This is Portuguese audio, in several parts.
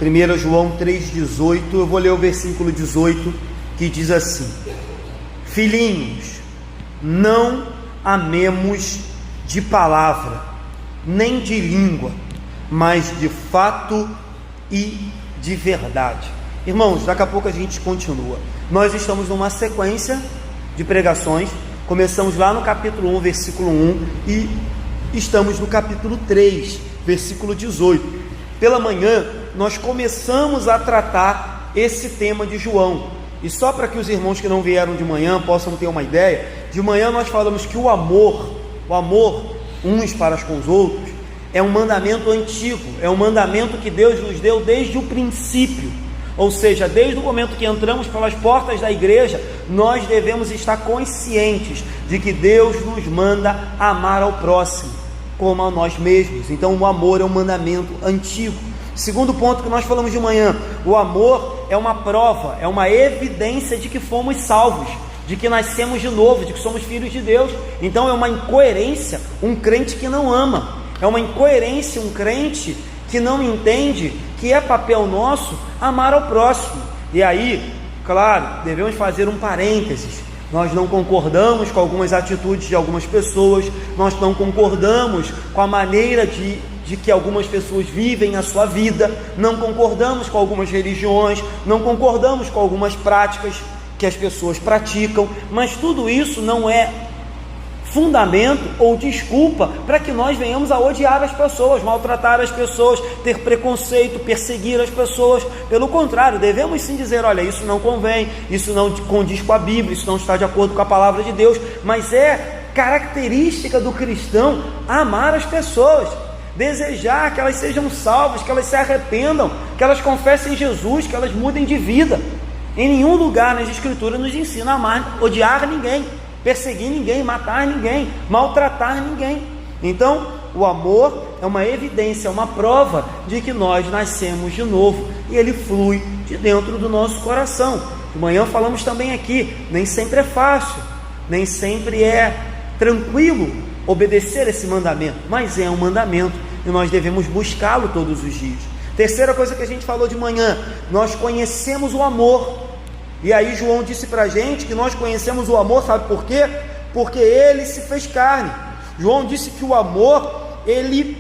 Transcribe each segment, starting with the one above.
1 João 3,18, eu vou ler o versículo 18, que diz assim: filhinhos, não amemos de palavra, nem de língua, mas de fato e de verdade. Irmãos, daqui a pouco a gente continua. Nós estamos numa sequência de pregações. Começamos lá no capítulo 1, versículo 1, e estamos no capítulo 3, versículo 18. Pela manhã, nós começamos a tratar esse tema de João. E só para que os irmãos que não vieram de manhã possam ter uma ideia, de manhã nós falamos que o amor uns para com os outros, é um mandamento antigo, é um mandamento que Deus nos deu desde o princípio. Ou seja, desde o momento que entramos pelas portas da igreja, nós devemos estar conscientes de que Deus nos manda amar ao próximo como a nós mesmos. Então o amor é um mandamento antigo. Segundo ponto que nós falamos de manhã, o amor é uma prova, é uma evidência de que fomos salvos, de que nascemos de novo, de que somos filhos de Deus. Então é uma incoerência um crente que não ama, é uma incoerência um crente que não entende que é papel nosso amar ao próximo. E aí, claro, devemos fazer um parênteses. Nós não concordamos com algumas atitudes de algumas pessoas, nós não concordamos com a maneira de que algumas pessoas vivem a sua vida, não concordamos com algumas religiões, não concordamos com algumas práticas que as pessoas praticam, mas tudo isso não é fundamento ou desculpa para que nós venhamos a odiar as pessoas, maltratar as pessoas, ter preconceito, perseguir as pessoas. Pelo contrário, devemos sim dizer: olha, isso não convém, isso não condiz com a Bíblia, isso não está de acordo com a palavra de Deus. Mas é característica do cristão amar as pessoas, desejar que elas sejam salvas, que elas se arrependam, que elas confessem Jesus, que elas mudem de vida. Em nenhum lugar nas Escrituras nos ensina a amar, odiar ninguém, perseguir ninguém, matar ninguém, maltratar ninguém. Então o amor é uma evidência, é uma prova de que nós nascemos de novo, e ele flui de dentro do nosso coração. De manhã falamos também aqui, nem sempre é fácil, nem sempre é tranquilo obedecer esse mandamento, mas é um mandamento e nós devemos buscá-lo todos os dias. Terceira coisa que a gente falou de manhã, nós conhecemos o amor. E aí João disse para a gente que nós conhecemos o amor, sabe por quê? Porque ele se fez carne. João disse que o amor, ele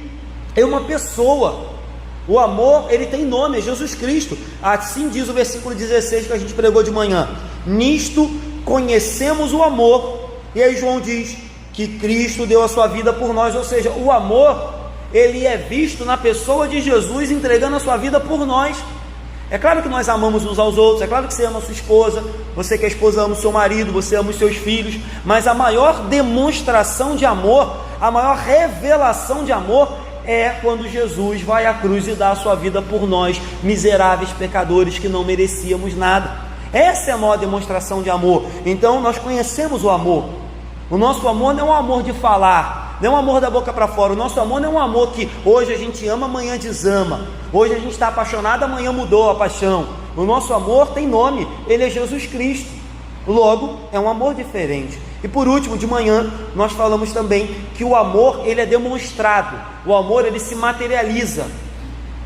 é uma pessoa. O amor, ele tem nome, é Jesus Cristo. Assim diz o versículo 16 que a gente pregou de manhã: nisto conhecemos o amor. E aí João diz que Cristo deu a sua vida por nós. Ou seja, o amor, ele é visto na pessoa de Jesus entregando a sua vida por nós. É claro que nós amamos uns aos outros, é claro que você ama a sua esposa, você que é esposa ama o seu marido, você ama os seus filhos, mas a maior demonstração de amor, a maior revelação de amor é quando Jesus vai à cruz e dá a sua vida por nós, miseráveis pecadores que não merecíamos nada. Essa é a maior demonstração de amor. Então nós conhecemos o amor. O nosso amor não é um amor de falar, não é um amor da boca para fora. O nosso amor não é um amor que hoje a gente ama, amanhã desama. Hoje a gente está apaixonado, amanhã mudou a paixão. O nosso amor tem nome, ele é Jesus Cristo. Logo, é um amor diferente. E por último, de manhã, nós falamos também que o amor, ele é demonstrado. O amor, ele se materializa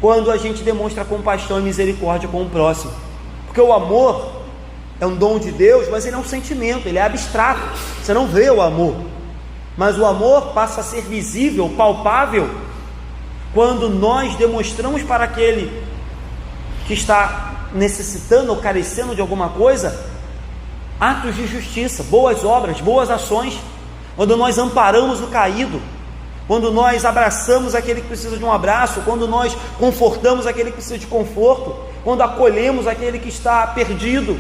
quando a gente demonstra compaixão e misericórdia com o próximo. Porque o amor é um dom de Deus, mas ele é um sentimento, ele é abstrato. Você não vê o amor. Mas o amor passa a ser visível, palpável, quando nós demonstramos para aquele que está necessitando ou carecendo de alguma coisa, atos de justiça, boas obras, boas ações, quando nós amparamos o caído, quando nós abraçamos aquele que precisa de um abraço, quando nós confortamos aquele que precisa de conforto, quando acolhemos aquele que está perdido,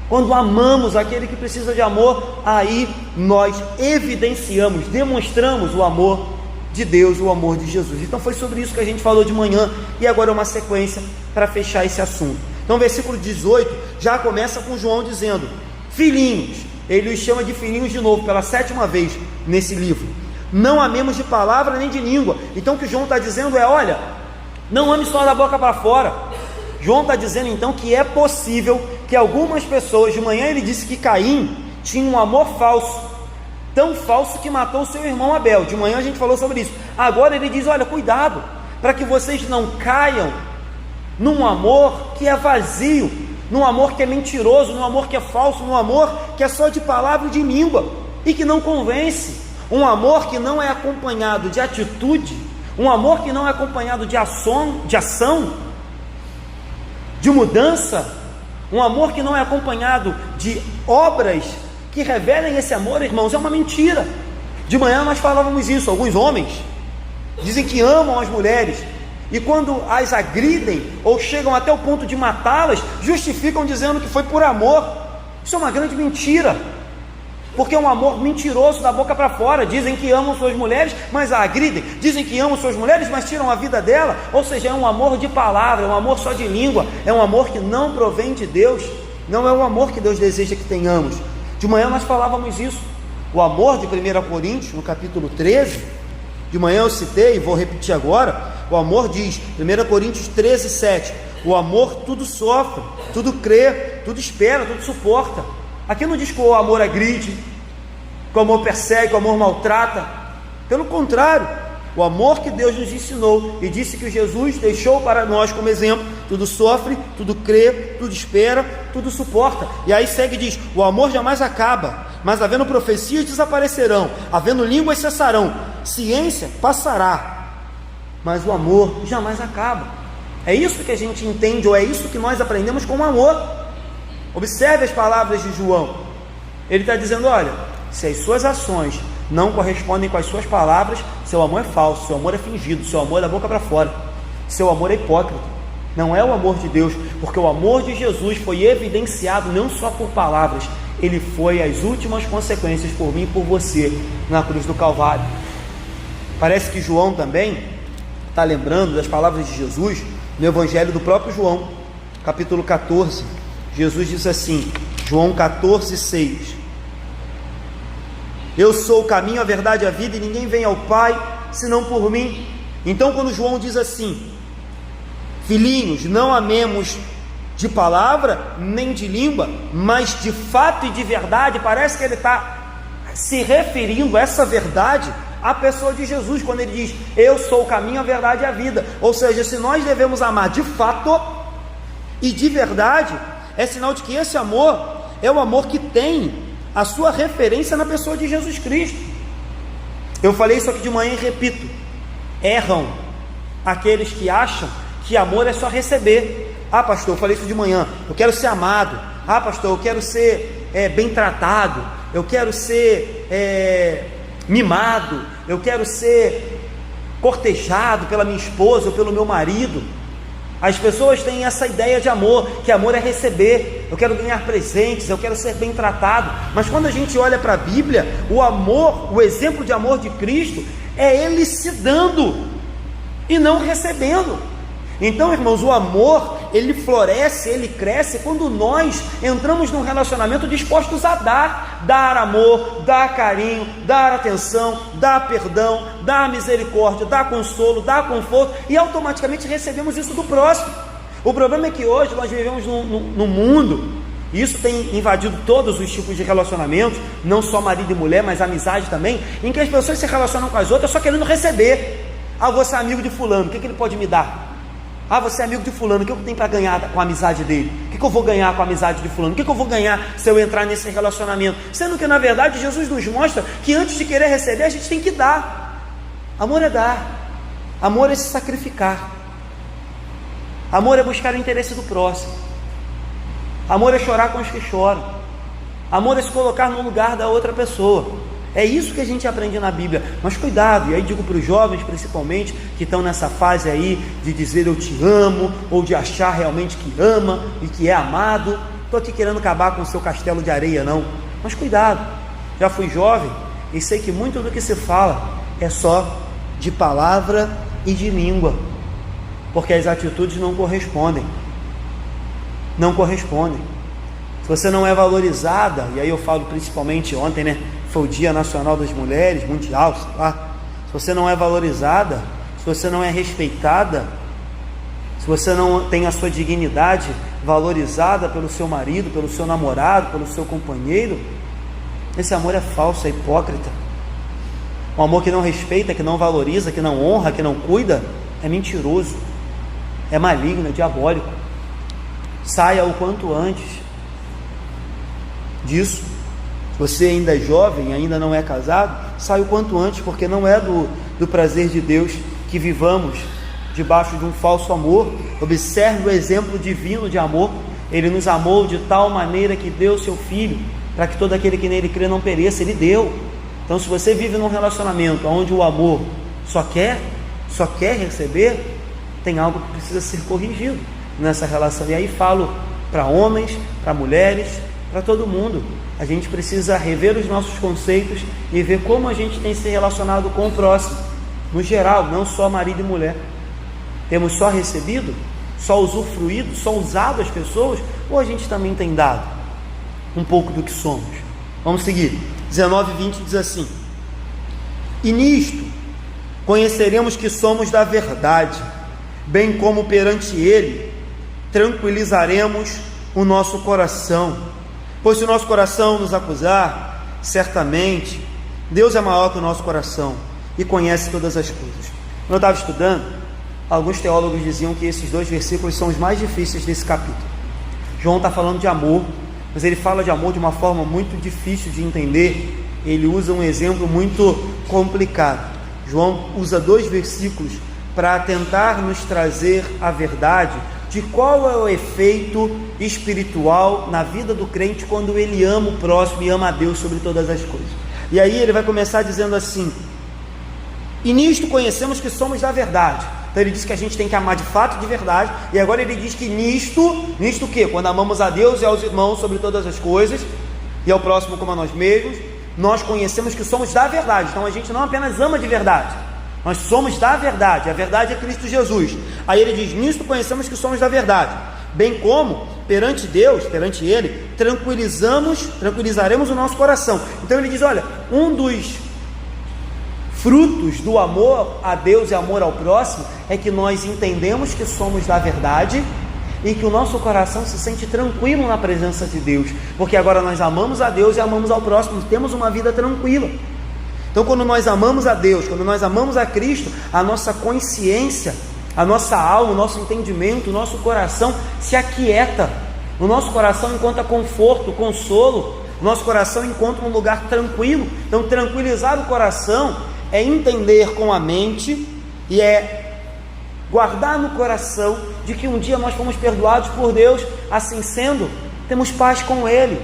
quando amamos aquele que precisa de amor, aí nós evidenciamos, demonstramos o amor de Deus, o amor de Jesus. Então foi sobre isso que a gente falou de manhã, e agora é uma sequência para fechar esse assunto. Então o versículo 18 já começa com João dizendo: filhinhos, ele os chama de filhinhos de novo, pela 7ª vez nesse livro. Não amemos de palavra nem de língua. Então o que João está dizendo é: olha, não ame só da boca para fora. João está dizendo então que é possível que algumas pessoas, de manhã ele disse que Caim tinha um amor falso, tão falso que matou seu irmão Abel. De manhã a gente falou sobre isso. Agora ele diz: olha, cuidado, para que vocês não caiam num amor que é vazio, num amor que é mentiroso, num amor que é falso, num amor que é só de palavra e de língua e que não convence, um amor que não é acompanhado de atitude, um amor que não é acompanhado de ação, de mudança, um amor que não é acompanhado de obras que revelem esse amor, irmãos, é uma mentira. De manhã nós falávamos isso. Alguns homens dizem que amam as mulheres, e quando as agridem ou chegam até o ponto de matá-las, justificam dizendo que foi por amor. Isso é uma grande mentira, porque é um amor mentiroso da boca para fora. Dizem que amam suas mulheres, mas a agridem. Dizem que amam suas mulheres, mas tiram a vida dela. Ou seja, é um amor de palavra, é um amor só de língua, é um amor que não provém de Deus, não é o amor que Deus deseja que tenhamos. De manhã nós falávamos isso. O amor de 1 Coríntios, no capítulo 13, de manhã eu citei e vou repetir agora. O amor diz, 1 Coríntios 13, 7, o amor tudo sofre, tudo crê, tudo espera, tudo suporta. Aqui não diz que o amor agride, que o amor persegue, que o amor maltrata. Pelo contrário, o amor que Deus nos ensinou e disse que Jesus deixou para nós como exemplo, tudo sofre, tudo crê, tudo espera, tudo suporta. E aí segue e diz, o amor jamais acaba, mas havendo profecias desaparecerão, havendo línguas cessarão, ciência passará, mas o amor jamais acaba. É isso que a gente entende, ou é isso que nós aprendemos com o amor. Observe as palavras de João. Ele está dizendo, olha, se as suas ações não correspondem com as suas palavras, seu amor é falso, seu amor é fingido, seu amor é da boca para fora, seu amor é hipócrita, não é o amor de Deus, porque o amor de Jesus foi evidenciado não só por palavras, ele foi as últimas consequências por mim e por você na cruz do Calvário. Parece que João também está lembrando das palavras de Jesus no Evangelho do próprio João, capítulo 14. Jesus diz assim, João 14, 6, eu sou o caminho, a verdade e a vida, e ninguém vem ao Pai senão por mim. Então quando João diz assim, filhinhos, não amemos de palavra nem de língua, mas de fato e de verdade, parece que ele está se referindo a essa verdade à pessoa de Jesus, quando ele diz, eu sou o caminho, a verdade e a vida. Ou seja, se nós devemos amar de fato e de verdade, é sinal de que esse amor é o amor que tem a sua referência na pessoa de Jesus Cristo. Eu falei isso aqui de manhã e repito, erram aqueles que acham que amor é só receber. Ah, pastor, eu falei isso de manhã, eu quero ser amado. Ah, pastor, eu quero ser bem tratado, eu quero ser mimado, eu quero ser cortejado pela minha esposa ou pelo meu marido. As pessoas têm essa ideia de amor, que amor é receber, eu quero ganhar presentes, eu quero ser bem tratado. Mas quando a gente olha para a Bíblia, o amor, o exemplo de amor de Cristo, é Ele se dando e não recebendo. Então, irmãos, o amor, ele floresce, ele cresce quando nós entramos num relacionamento dispostos a dar amor, dar carinho, dar atenção, dar perdão, dar misericórdia, dar consolo, dar conforto, e automaticamente recebemos isso do próximo. O problema é que hoje nós vivemos num mundo, e isso tem invadido todos os tipos de relacionamentos, não só marido e mulher, mas amizade também, em que as pessoas se relacionam com as outras só querendo receber. Ah, você é amigo de fulano, o que ele pode me dar? Ah, você é amigo de fulano, o que eu tenho para ganhar com a amizade dele? O que eu vou ganhar com a amizade de fulano? O que eu vou ganhar se eu entrar nesse relacionamento? Sendo que, na verdade, Jesus nos mostra que antes de querer receber, a gente tem que dar. Amor é dar. Amor é se sacrificar. Amor é buscar o interesse do próximo. Amor é chorar com os que choram. Amor é se colocar no lugar da outra pessoa. É isso que a gente aprende na Bíblia. Mas cuidado, e aí digo para os jovens principalmente, que estão nessa fase aí de dizer eu te amo, ou de achar realmente que ama e que é amado. Estou aqui querendo acabar com o seu castelo de areia, não. Mas cuidado, já fui jovem e sei que muito do que se fala é só de palavra e de língua, porque as atitudes não correspondem. Não correspondem. Se você não é valorizada, e aí eu falo principalmente ontem, né? Foi o Dia Nacional das Mulheres, mundial, sei lá. Se você não é valorizada, se você não é respeitada, se você não tem a sua dignidade valorizada pelo seu marido, pelo seu namorado, pelo seu companheiro, esse amor é falso, é hipócrita. Um amor que não respeita, que não valoriza, que não honra, que não cuida, é mentiroso. é maligno, é diabólico. Saia o quanto antes disso. Se você ainda é jovem, ainda não é casado, saia o quanto antes, porque não é do prazer de Deus que vivamos debaixo de um falso amor. Observe o exemplo divino de amor. Ele nos amou de tal maneira que deu seu Filho, para que todo aquele que nele crê não pereça. Ele deu. Então, se você vive num relacionamento onde o amor só quer receber, tem algo que precisa ser corrigido nessa relação. E aí falo para homens, para mulheres, para todo mundo. A gente precisa rever os nossos conceitos e ver como a gente tem se relacionado com o próximo, no geral, não só marido e mulher. Temos só recebido, só usufruído, só usado as pessoas, ou a gente também tem dado um pouco do que somos? Vamos seguir. 19:20 diz assim: e nisto conheceremos que somos da verdade, bem como perante Ele tranquilizaremos o nosso coração. Pois se o nosso coração nos acusar, certamente Deus é maior que o nosso coração e conhece todas as coisas. Quando eu estava estudando, alguns teólogos diziam que esses 2 versículos são os mais difíceis desse capítulo. João está falando de amor, mas ele fala de amor de uma forma muito difícil de entender. Ele usa um exemplo muito complicado. João usa 2 versículos para tentar nos trazer a verdade de qual é o efeito espiritual na vida do crente quando ele ama o próximo e ama a Deus sobre todas as coisas. E aí ele vai começar dizendo assim: e nisto conhecemos que somos da verdade. Então ele diz que a gente tem que amar de fato, de verdade. E agora ele diz que nisto o quê? Quando amamos a Deus e aos irmãos sobre todas as coisas, e ao próximo como a nós mesmos, nós conhecemos que somos da verdade. Então a gente não apenas ama de verdade, nós somos da verdade. A verdade é Cristo Jesus. Aí ele diz: nisto conhecemos que somos da verdade, bem como perante Deus, perante Ele, tranquilizaremos o nosso coração. Então ele diz: olha, um dos frutos do amor a Deus e amor ao próximo é que nós entendemos que somos da verdade e que o nosso coração se sente tranquilo na presença de Deus, porque agora nós amamos a Deus e amamos ao próximo, temos uma vida tranquila. Então, quando nós amamos a Deus, quando nós amamos a Cristo, a nossa consciência, a nossa alma, o nosso entendimento, o nosso coração se aquieta. O nosso coração encontra conforto, consolo. O nosso coração encontra um lugar tranquilo. Então, tranquilizar o coração é entender com a mente e é guardar no coração de que um dia nós fomos perdoados por Deus. Assim sendo, temos paz com Ele.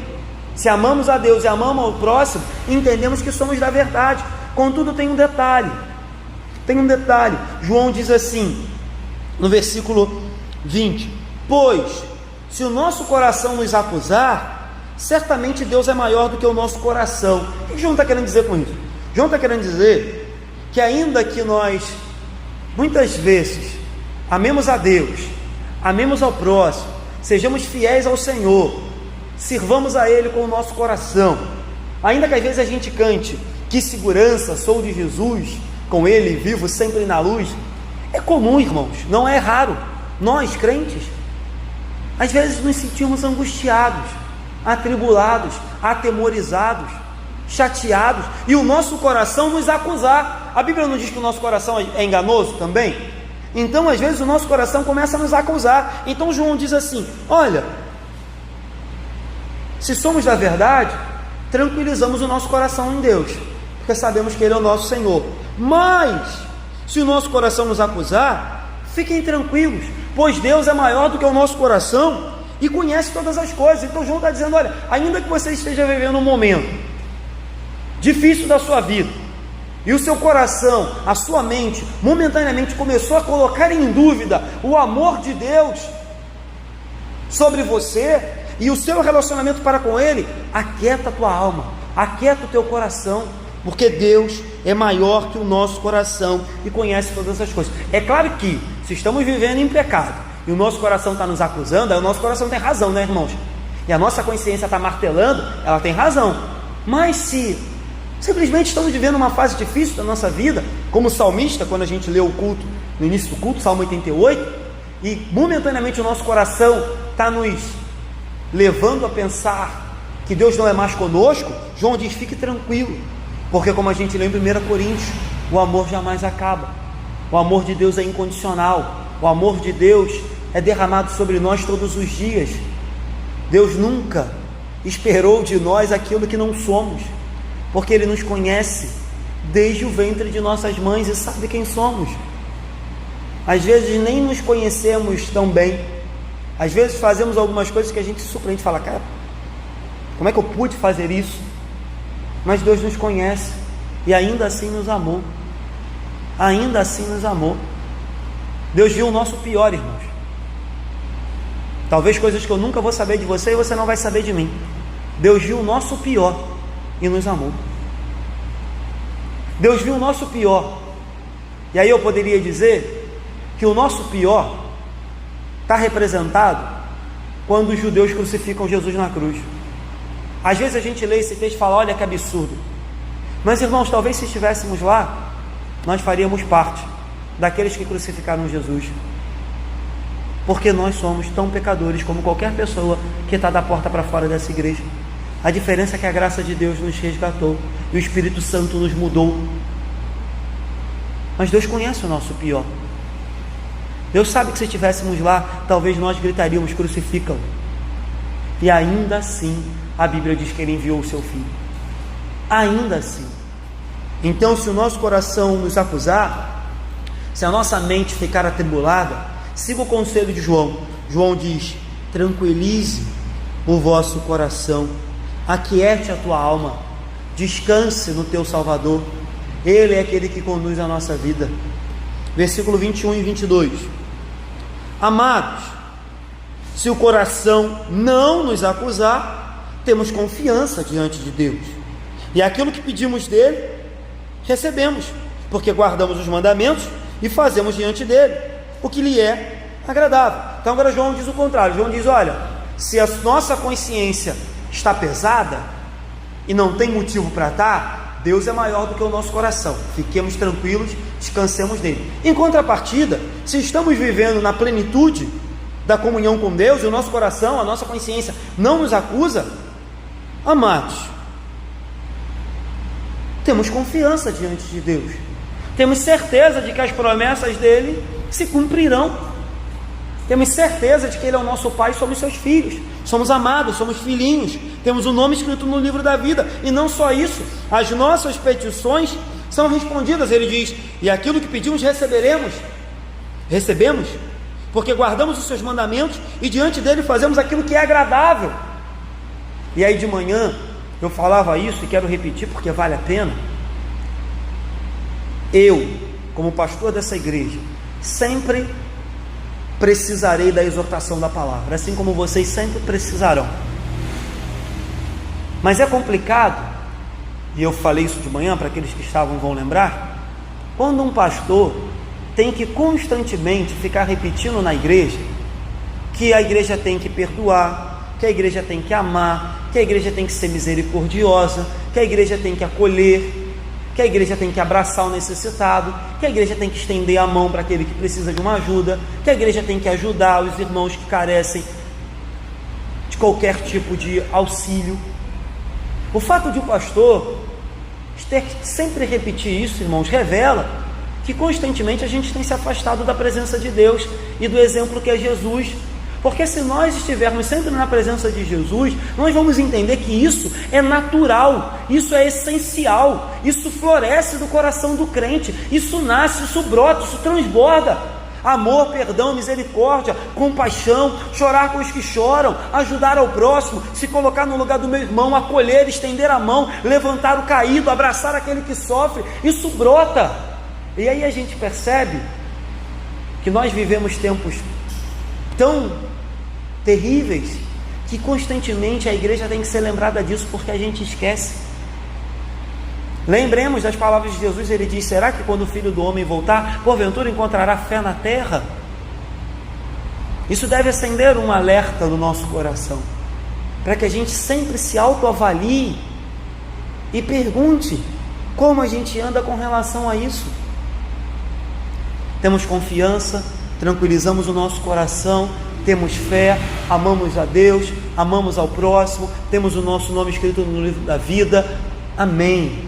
Se amamos a Deus e amamos ao próximo, entendemos que somos da verdade. Contudo, tem um detalhe. João diz assim, no versículo 20: pois, se o nosso coração nos acusar, certamente Deus é maior do que o nosso coração. O que João está querendo dizer com isso? João está querendo dizer que ainda que nós, muitas vezes, amemos a Deus, amemos ao próximo, sejamos fiéis ao Senhor, sirvamos a Ele com o nosso coração, ainda que às vezes a gente cante: que segurança, sou de Jesus, com Ele vivo sempre na luz. É comum, irmãos, não é raro. Nós, crentes, às vezes nos sentimos angustiados, atribulados, atemorizados, chateados, e o nosso coração nos acusar. A Bíblia não diz que o nosso coração é enganoso também? Então, às vezes, o nosso coração começa a nos acusar. Então, João diz assim: olha, se somos da verdade, tranquilizamos o nosso coração em Deus, porque sabemos que Ele é o nosso Senhor. Mas, se o nosso coração nos acusar, fiquem tranquilos, pois Deus é maior do que o nosso coração e conhece todas as coisas. Então João está dizendo: olha, ainda que você esteja vivendo um momento difícil da sua vida, e o seu coração, a sua mente, momentaneamente começou a colocar em dúvida o amor de Deus sobre você e o seu relacionamento para com Ele, aquieta a tua alma, aquieta o teu coração, porque Deus é maior que o nosso coração e conhece todas as coisas. É claro que, se estamos vivendo em pecado e o nosso coração está nos acusando, aí o nosso coração tem razão, né, irmãos? E a nossa consciência está martelando, ela tem razão. Mas se simplesmente estamos vivendo uma fase difícil da nossa vida, como o salmista, quando a gente lê o culto, no início do culto, Salmo 88, e momentaneamente o nosso coração está nos levando a pensar que Deus não é mais conosco, João diz: fique tranquilo, porque como a gente lê em 1 Coríntios, o amor jamais acaba, o amor de Deus é incondicional, o amor de Deus é derramado sobre nós todos os dias. Deus nunca esperou de nós aquilo que não somos, porque Ele nos conhece desde o ventre de nossas mães e sabe quem somos. Às vezes nem nos conhecemos tão bem, às vezes fazemos algumas coisas que a gente se surpreende e fala, cara, como é que eu pude fazer isso? Mas Deus nos conhece e ainda assim nos amou. Ainda assim nos amou. Deus viu o nosso pior, irmãos. Talvez coisas que eu nunca vou saber de você e você não vai saber de mim. Deus viu o nosso pior e nos amou. Deus viu o nosso pior. E aí eu poderia dizer que o nosso pior está representado quando os judeus crucificam Jesus na cruz. Às vezes a gente lê esse texto e fala, olha que absurdo. Mas irmãos, talvez se estivéssemos lá, nós faríamos parte daqueles que crucificaram Jesus, porque nós somos tão pecadores como qualquer pessoa que está da porta para fora dessa igreja. A diferença é que a graça de Deus nos resgatou e o Espírito Santo nos mudou. Mas Deus conhece o nosso pior. Deus sabe que se estivéssemos lá, talvez nós gritaríamos, crucificam. E ainda assim, a Bíblia diz que Ele enviou o seu Filho. Ainda assim. Então, se o nosso coração nos acusar, se a nossa mente ficar atribulada, siga o conselho de João. João diz, tranquilize o vosso coração, aquiete a tua alma, descanse no teu Salvador. Ele é aquele que conduz a nossa vida. Versículo 21 e 22. Amados, se o coração não nos acusar, temos confiança diante de Deus, e aquilo que pedimos dele, recebemos, porque guardamos os mandamentos e fazemos diante dele o que lhe é agradável. Então agora João diz o contrário. João diz, olha, se a nossa consciência está pesada e não tem motivo para estar, Deus é maior do que o nosso coração. Fiquemos tranquilos, descansemos nele. Em contrapartida, se estamos vivendo na plenitude da comunhão com Deus e o nosso coração, a nossa consciência não nos acusa, amados, temos confiança diante de Deus, temos certeza de que as promessas dele se cumprirão, temos certeza de que ele é o nosso Pai, somos seus filhos, somos amados, somos filhinhos, temos o nome escrito no livro da vida. E não só isso, as nossas petições são respondidas. Ele diz, e aquilo que pedimos recebemos, porque guardamos os seus mandamentos e diante dele fazemos aquilo que é agradável. E aí de manhã eu falava isso e quero repetir porque vale a pena. Eu, como pastor dessa igreja, sempre precisarei da exortação da palavra, assim como vocês sempre precisarão. Mas é complicado, e eu falei isso de manhã, para aqueles que estavam vão lembrar, quando um pastor tem que constantemente ficar repetindo na igreja que a igreja tem que perdoar, que a igreja tem que amar, que a igreja tem que ser misericordiosa, que a igreja tem que acolher, que a igreja tem que abraçar o necessitado, que a igreja tem que estender a mão para aquele que precisa de uma ajuda, que a igreja tem que ajudar os irmãos que carecem de qualquer tipo de auxílio. O fato de o pastor ter que sempre repetir isso, irmãos, revela que constantemente a gente tem se afastado da presença de Deus e do exemplo que é Jesus. Porque se nós estivermos sempre na presença de Jesus, nós vamos entender que isso é natural, isso é essencial, isso floresce do coração do crente, isso nasce, isso brota, isso transborda. Amor, perdão, misericórdia, compaixão, chorar com os que choram, ajudar ao próximo, se colocar no lugar do meu irmão, acolher, estender a mão, levantar o caído, abraçar aquele que sofre, isso brota. E aí a gente percebe que nós vivemos tempos tão terríveis que constantemente a igreja tem que ser lembrada disso, porque a gente esquece. Lembremos das palavras de Jesus. Ele diz, será que quando o Filho do Homem voltar, porventura encontrará fé na terra? Isso deve acender um alerta no nosso coração, para que a gente sempre se autoavalie e pergunte como a gente anda com relação a isso. Temos confiança, tranquilizamos o nosso coração, temos fé, amamos a Deus, amamos ao próximo, temos o nosso nome escrito no livro da vida. Amém.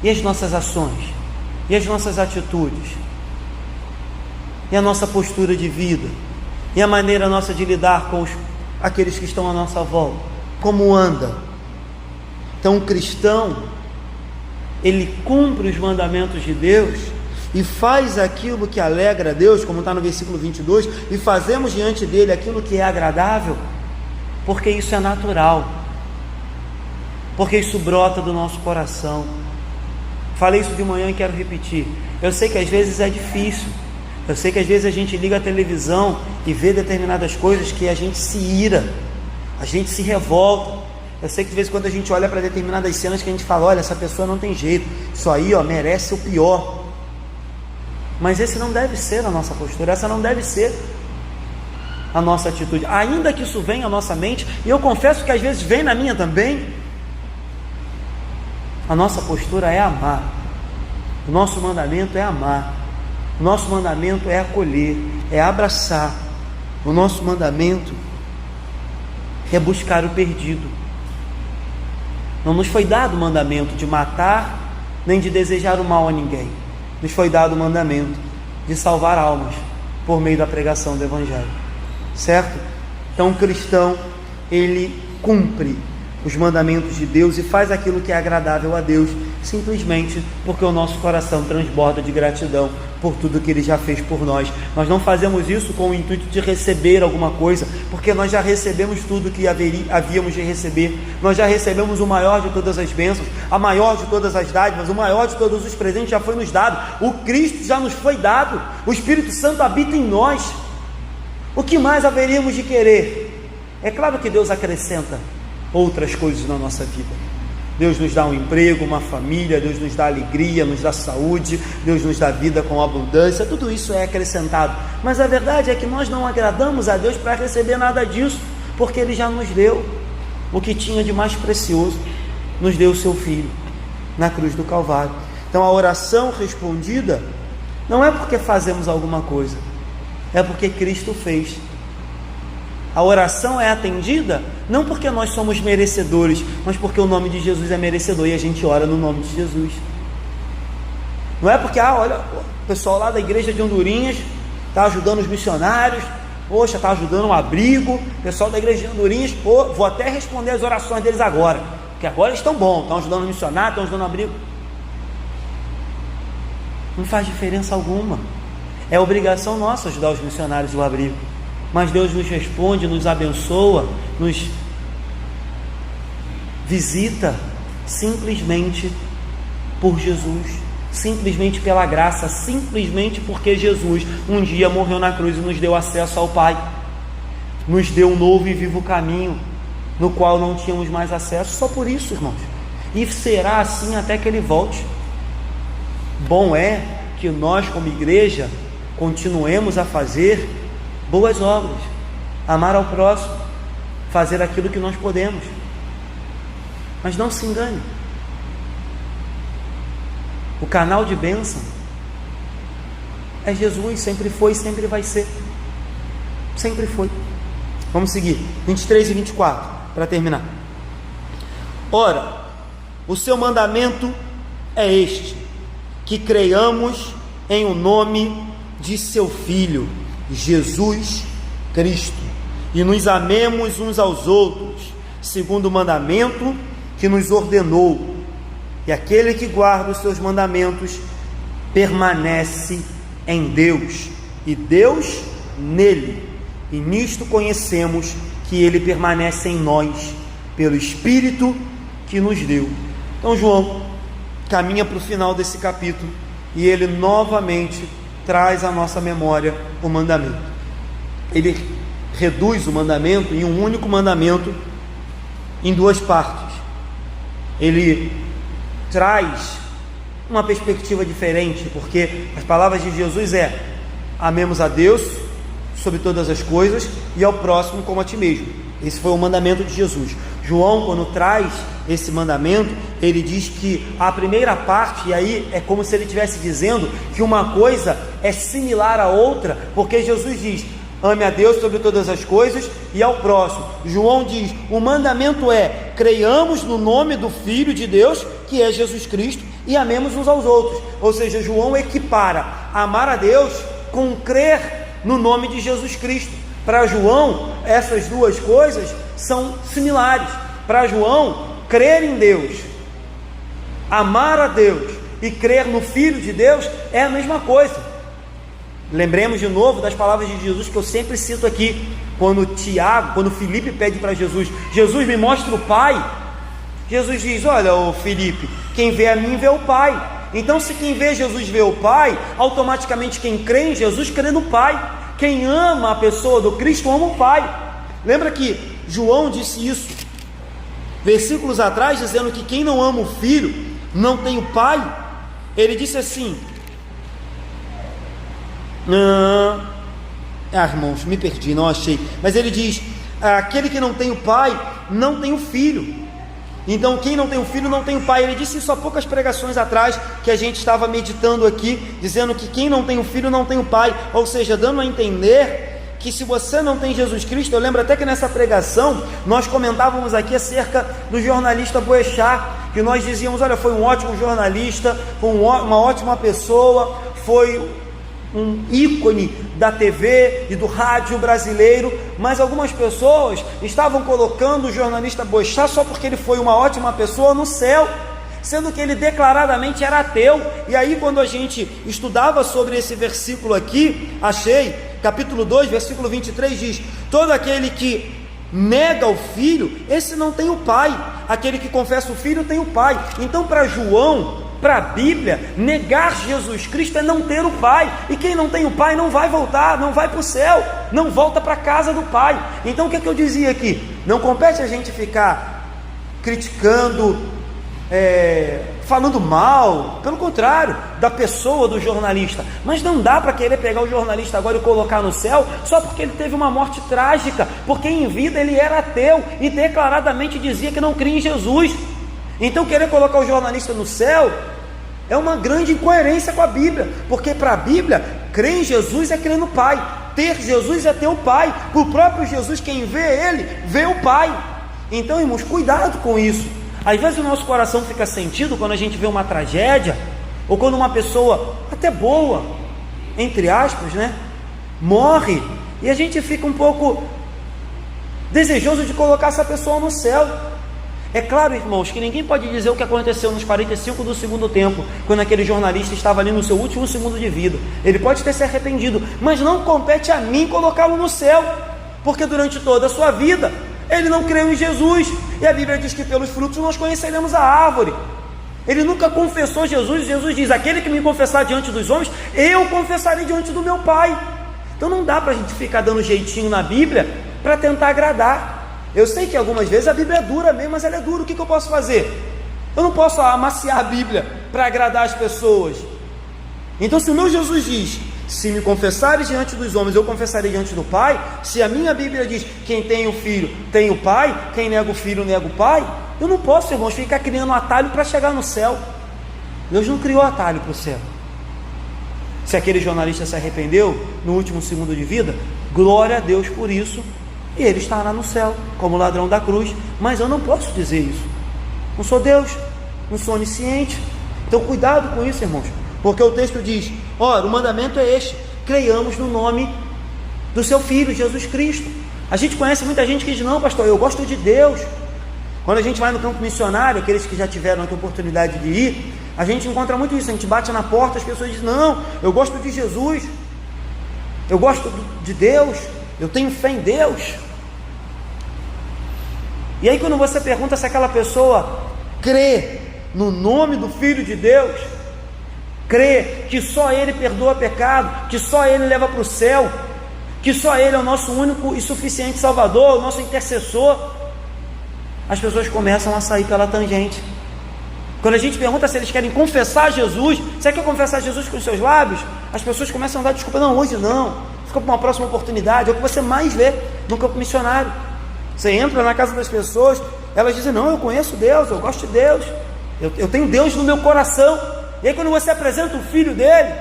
E as nossas ações? E as nossas atitudes? e a nossa postura de vida, e a maneira nossa de lidar com aqueles que estão à nossa volta, como anda. Então o cristão, ele cumpre os mandamentos de Deus e faz aquilo que alegra a Deus, como está no versículo 22, e fazemos diante dele aquilo que é agradável, porque isso é natural, porque isso brota do nosso coração. Falei isso de manhã e quero repetir. Eu sei que às vezes é difícil, eu sei que às vezes a gente liga a televisão e vê determinadas coisas que a gente se ira, a gente se revolta. Eu sei que de vez em quando a gente olha para determinadas cenas que a gente fala, olha, essa pessoa não tem jeito, isso aí merece o pior. Mas esse não deve ser a nossa postura, essa não deve ser a nossa atitude, ainda que isso venha à nossa mente, e eu confesso que às vezes vem na minha também. A nossa postura é amar, o nosso mandamento é amar, o nosso mandamento é acolher, é abraçar, o nosso mandamento é buscar o perdido. Não nos foi dado o mandamento de matar, nem de desejar o mal a ninguém. Nos foi dado o mandamento de salvar almas por meio da pregação do Evangelho, certo? Então o cristão, ele cumpre os mandamentos de Deus e faz aquilo que é agradável a Deus, simplesmente porque o nosso coração transborda de gratidão por tudo que Ele já fez por nós. Nós não fazemos isso com o intuito de receber alguma coisa, porque nós já recebemos tudo que havíamos de receber. Nós já recebemos o maior de todas as bênçãos, a maior de todas as dádivas, o maior de todos os presentes já foi nos dado, o Cristo já nos foi dado, o Espírito Santo habita em nós. O que mais haveríamos de querer? É claro que Deus acrescenta outras coisas na nossa vida. Deus nos dá um emprego, uma família, Deus nos dá alegria, nos dá saúde, Deus nos dá vida com abundância, tudo isso é acrescentado, mas a verdade é que nós não agradamos a Deus para receber nada disso, porque Ele já nos deu o que tinha de mais precioso, nos deu o seu Filho na cruz do Calvário. Então a oração respondida não é porque fazemos alguma coisa, é porque Cristo fez. A oração é atendida não porque nós somos merecedores, mas porque o nome de Jesus é merecedor e a gente ora no nome de Jesus. Não é porque, olha, o pessoal lá da igreja de Andorinhas está ajudando os missionários, poxa, está ajudando um abrigo, o pessoal da igreja de Andorinhas, vou até responder as orações deles agora, porque agora eles estão bons, estão ajudando os missionários, estão ajudando o abrigo. Não faz diferença alguma. É obrigação nossa ajudar os missionários do abrigo. Mas Deus nos responde, nos abençoa, nos visita simplesmente por Jesus, simplesmente pela graça, simplesmente porque Jesus um dia morreu na cruz e nos deu acesso ao Pai, nos deu um novo e vivo caminho, no qual não tínhamos mais acesso, só por isso, irmãos, e será assim até que Ele volte. Bom é que nós como igreja continuemos a fazer boas obras, amar ao próximo, fazer aquilo que nós podemos, mas não se engane, o canal de bênção é Jesus, sempre foi e sempre vai ser, sempre foi. Vamos seguir, 23 e 24, para terminar. Ora, o seu mandamento é este, que creiamos em o nome de seu Filho, Jesus Cristo, e nos amemos uns aos outros, segundo o mandamento que nos ordenou, e aquele que guarda os seus mandamentos permanece em Deus, e Deus nele, e nisto conhecemos que Ele permanece em nós, pelo Espírito que nos deu. Então João caminha para o final desse capítulo, e ele novamente traz à nossa memória o mandamento. Ele reduz o mandamento em um único mandamento em duas partes. Ele traz uma perspectiva diferente, porque as palavras de Jesus amemos a Deus sobre todas as coisas e ao próximo como a ti mesmo. Esse foi o mandamento de Jesus. João, quando traz esse mandamento, ele diz que a primeira parte, e aí é como se ele estivesse dizendo que uma coisa é similar à outra, porque Jesus diz, ame a Deus sobre todas as coisas e ao próximo. João diz, o mandamento é, creiamos no nome do Filho de Deus, que é Jesus Cristo, e amemos uns aos outros. Ou seja, João equipara amar a Deus com crer no nome de Jesus Cristo. Para João, essas duas coisas são similares. Para João, crer em Deus, amar a Deus e crer no Filho de Deus é a mesma coisa. Lembremos de novo das palavras de Jesus que eu sempre cito aqui, quando Filipe pede para Jesus: Jesus, me mostra o Pai. Jesus diz: olha, ô Filipe, quem vê a mim vê o Pai. Então, se quem vê Jesus vê o Pai, automaticamente quem crê em Jesus crê no Pai. Quem ama a pessoa do Cristo ama o Pai. Lembra que João disse isso versículos atrás, dizendo que quem não ama o Filho não tem o Pai? Ele disse assim, irmãos, me perdi, não achei, mas ele diz: aquele que não tem o Pai não tem o Filho. Então quem não tem o Filho não tem o Pai. Ele disse isso há poucas pregações atrás, que a gente estava meditando aqui, dizendo que quem não tem o Filho não tem o Pai, ou seja, dando a entender que se você não tem Jesus Cristo. Eu lembro até que nessa pregação nós comentávamos aqui acerca do jornalista Boechat, que nós dizíamos: olha, foi um ótimo jornalista, foi uma ótima pessoa, foi um ícone da TV e do rádio brasileiro, mas algumas pessoas estavam colocando o jornalista Boechat só porque ele foi uma ótima pessoa no céu, sendo que ele declaradamente era ateu. E aí, quando a gente estudava sobre esse versículo aqui, achei, capítulo 2, versículo 23 diz: todo aquele que nega o Filho, esse não tem o Pai. Aquele que confessa o Filho tem o Pai. Então, para João, para a Bíblia, negar Jesus Cristo é não ter o Pai, e quem não tem o Pai não vai voltar, não vai para o céu, não volta para a casa do Pai. Então o que eu dizia aqui? Não compete a gente ficar criticando, falando mal, pelo contrário, da pessoa do jornalista, mas não dá para querer pegar o jornalista agora e colocar no céu, só porque ele teve uma morte trágica, porque em vida ele era ateu, e declaradamente dizia que não cria em Jesus. Então querer colocar o jornalista no céu é uma grande incoerência com a Bíblia, porque para a Bíblia, crer em Jesus é crer no Pai, ter Jesus é ter o Pai. O próprio Jesus, quem vê Ele, vê o Pai. Então, irmãos, cuidado com isso. Às vezes o nosso coração fica sentido quando a gente vê uma tragédia, ou quando uma pessoa até boa, entre aspas, morre, e a gente fica um pouco desejoso de colocar essa pessoa no céu. É claro, irmãos, que ninguém pode dizer o que aconteceu nos 45 do segundo tempo, quando aquele jornalista estava ali no seu último segundo de vida. Ele pode ter se arrependido, mas não compete a mim colocá-lo no céu, porque durante toda a sua vida ele não creu em Jesus, e a Bíblia diz que pelos frutos nós conheceremos a árvore. Ele nunca confessou Jesus. Jesus diz: aquele que me confessar diante dos homens, eu confessarei diante do meu Pai. Então não dá para a gente ficar dando jeitinho na Bíblia para tentar agradar. Eu sei que algumas vezes a Bíblia é dura mesmo, mas ela é dura. O que eu posso fazer? Eu não posso amaciar a Bíblia para agradar as pessoas. Então, se o meu Jesus diz: se me confessares diante dos homens, eu confessarei diante do Pai. Se a minha Bíblia diz: quem tem o Filho tem o Pai, quem nega o Filho nega o Pai, eu não posso, irmãos, ficar criando um atalho para chegar no céu. Deus não criou atalho para o céu. Se aquele jornalista se arrependeu no último segundo de vida, glória a Deus por isso, e ele estará no céu, como ladrão da cruz. Mas eu não posso dizer isso. Não sou Deus, não sou onisciente. Então cuidado com isso, irmãos, porque o texto diz: ora, o mandamento é este, creiamos no nome do seu Filho, Jesus Cristo. A gente conhece muita gente que diz: não, pastor, eu gosto de Deus. Quando a gente vai no campo missionário, aqueles que já tiveram a oportunidade de ir, a gente encontra muito isso. A gente bate na porta, as pessoas dizem: não, eu gosto de Jesus, eu gosto de Deus, eu tenho fé em Deus. E aí, quando você pergunta se aquela pessoa crê no nome do Filho de Deus, crê que só Ele perdoa pecado, que só Ele leva para o céu, que só Ele é o nosso único e suficiente Salvador, o nosso intercessor, as pessoas começam a sair pela tangente. Quando a gente pergunta se eles querem confessar Jesus, você quer confessar Jesus com os seus lábios? As pessoas começam a dar desculpa: não, hoje não, fica para uma próxima oportunidade. É o que você mais vê no campo missionário. Você entra na casa das pessoas, elas dizem: não, eu conheço Deus, eu gosto de Deus, eu tenho Deus no meu coração. E aí, quando você apresenta o Filho dele,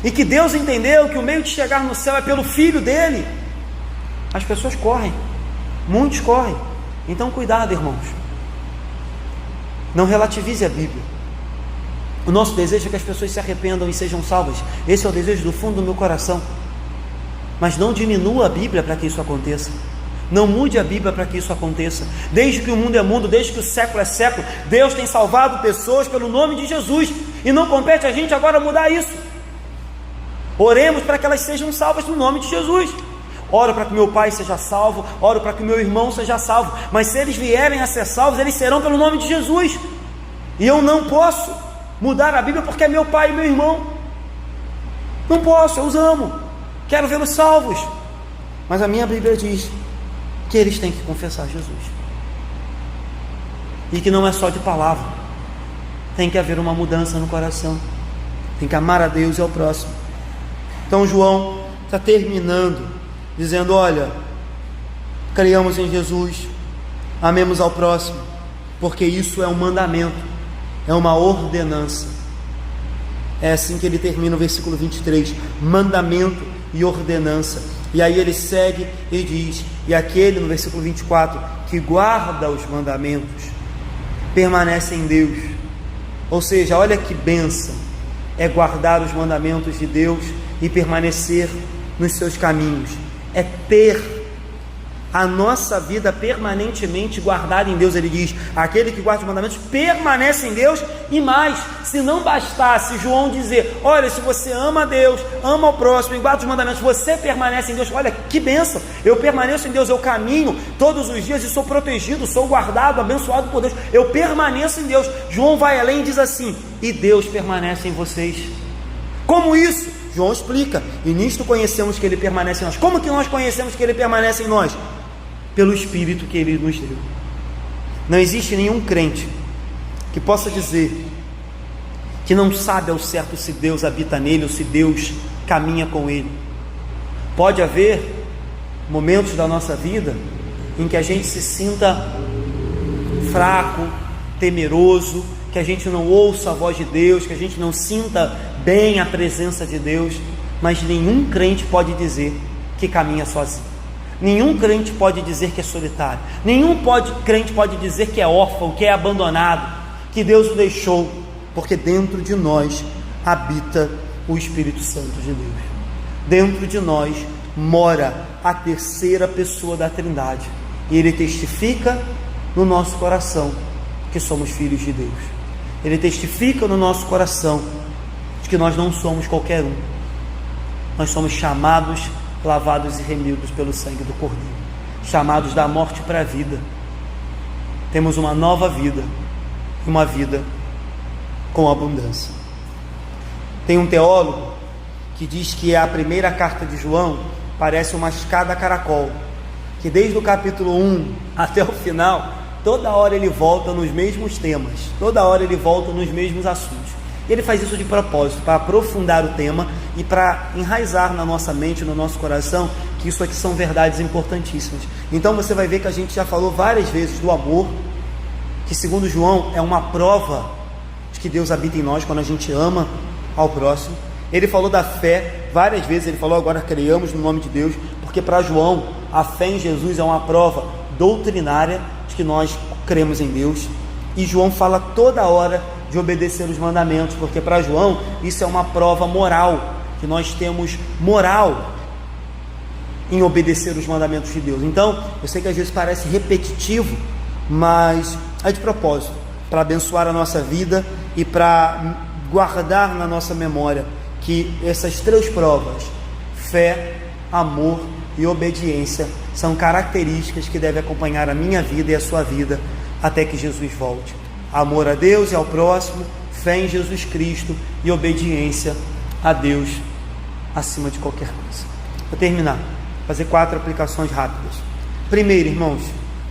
e que Deus entendeu que o meio de chegar no céu é pelo Filho dele, as pessoas correm, muitos correm. Então cuidado, irmãos, não relativize a Bíblia. O nosso desejo é que as pessoas se arrependam e sejam salvas. Esse é o desejo do fundo do meu coração. Mas não diminua a Bíblia para que isso aconteça. Não mude a Bíblia para que isso aconteça. Desde que o mundo é mundo, desde que o século é século, Deus tem salvado pessoas pelo nome de Jesus, e não compete a gente agora mudar isso. Oremos para que elas sejam salvas no nome de Jesus. Oro para que meu pai seja salvo, oro para que meu irmão seja salvo, mas se eles vierem a ser salvos, eles serão pelo nome de Jesus, e eu não posso mudar a Bíblia porque é meu pai e meu irmão. Não posso, eu os amo, quero vê-los salvos, mas a minha Bíblia diz que eles têm que confessar Jesus, e que não é só de palavra, tem que haver uma mudança no coração, tem que amar a Deus e ao próximo. Então João está terminando dizendo: olha, creiamos em Jesus, amemos ao próximo, porque isso é um mandamento, é uma ordenança. É assim que ele termina o versículo 23, mandamento e ordenança. E aí ele segue e diz: e aquele, no versículo 24, que guarda os mandamentos, permanece em Deus. Ou seja, olha que bênção é guardar os mandamentos de Deus e permanecer nos seus caminhos, é ter a nossa vida permanentemente guardada em Deus. Ele diz: aquele que guarda os mandamentos permanece em Deus. E mais, se não bastasse João dizer: olha, se você ama a Deus, ama o próximo e guarda os mandamentos, você permanece em Deus. Olha que bênção, eu permaneço em Deus, eu caminho todos os dias e sou protegido, sou guardado, abençoado por Deus, eu permaneço em Deus. João vai além e diz assim: e Deus permanece em vocês. Como isso? João explica: e nisto conhecemos que Ele permanece em nós. Como que nós conhecemos que Ele permanece em nós? Pelo Espírito que Ele nos deu. Não existe nenhum crente que possa dizer que não sabe ao certo se Deus habita nele ou se Deus caminha com ele. Pode haver momentos da nossa vida em que a gente se sinta fraco, temeroso, que a gente não ouça a voz de Deus, que a gente não sinta bem a presença de Deus, mas nenhum crente pode dizer que caminha sozinho. Nenhum crente pode dizer que é solitário. Nenhum crente pode dizer que é órfão, que é abandonado, que Deus o deixou, porque dentro de nós habita o Espírito Santo de Deus. Dentro de nós mora a terceira pessoa da Trindade, e Ele testifica no nosso coração que somos filhos de Deus. Ele testifica no nosso coração de que nós não somos qualquer um. Nós somos chamados, lavados e remidos pelo sangue do Cordeiro, chamados da morte para a vida. Temos uma nova vida, uma vida com abundância. Tem um teólogo que diz que a primeira carta de João parece uma escada caracol, que desde o capítulo 1 até o final, toda hora ele volta nos mesmos temas, toda hora ele volta nos mesmos assuntos. Ele faz isso de propósito, para aprofundar o tema e para enraizar na nossa mente, no nosso coração, que isso aqui são verdades importantíssimas. Então você vai ver que a gente já falou várias vezes do amor, que segundo João é uma prova de que Deus habita em nós quando a gente ama ao próximo. Ele falou da fé várias vezes, ele falou: agora creiamos no nome de Deus, porque para João a fé em Jesus é uma prova doutrinária de que nós cremos em Deus. E João fala toda hora de obedecer os mandamentos, porque para João isso é uma prova moral, que nós temos moral em obedecer os mandamentos de Deus. Então, eu sei que às vezes parece repetitivo, mas é de propósito, para abençoar a nossa vida e para guardar na nossa memória que essas três provas, fé, amor e obediência, são características que devem acompanhar a minha vida e a sua vida até que Jesus volte. Amor a Deus e ao próximo, fé em Jesus Cristo e obediência a Deus acima de qualquer coisa. Vou terminar, fazer 4 aplicações rápidas. Primeiro, irmãos,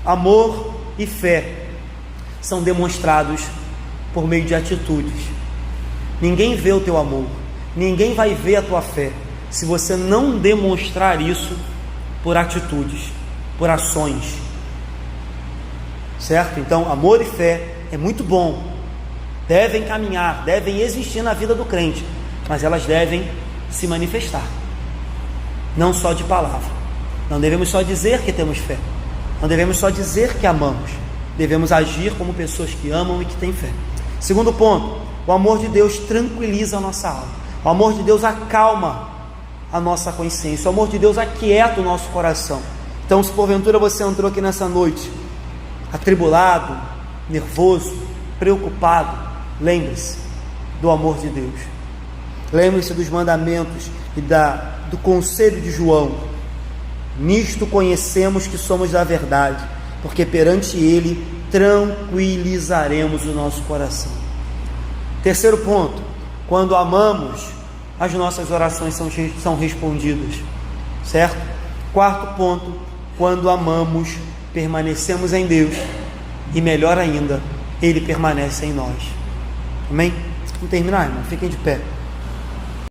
amor e fé são demonstrados por meio de atitudes. Ninguém vê o teu amor, ninguém vai ver a tua fé se você não demonstrar isso por atitudes, por ações, certo? Então, amor e fé é muito bom, devem caminhar, devem existir na vida do crente, mas elas devem se manifestar, não só de palavra. Não devemos só dizer que temos fé, não devemos só dizer que amamos, devemos agir como pessoas que amam e que têm fé. Segundo ponto, o amor de Deus tranquiliza a nossa alma, o amor de Deus acalma a nossa consciência, o amor de Deus aquieta o nosso coração. Então, se porventura você entrou aqui nessa noite atribulado, nervoso, preocupado, lembre-se do amor de Deus, lembre-se dos mandamentos e do conselho de João: nisto conhecemos que somos da verdade, porque perante Ele tranquilizaremos o nosso coração. Terceiro ponto: quando amamos, as nossas orações são respondidas, certo? Quarto ponto: quando amamos, permanecemos em Deus, e melhor ainda, Ele permanece em nós. Amém? Vamos terminar, irmão? Fiquem de pé.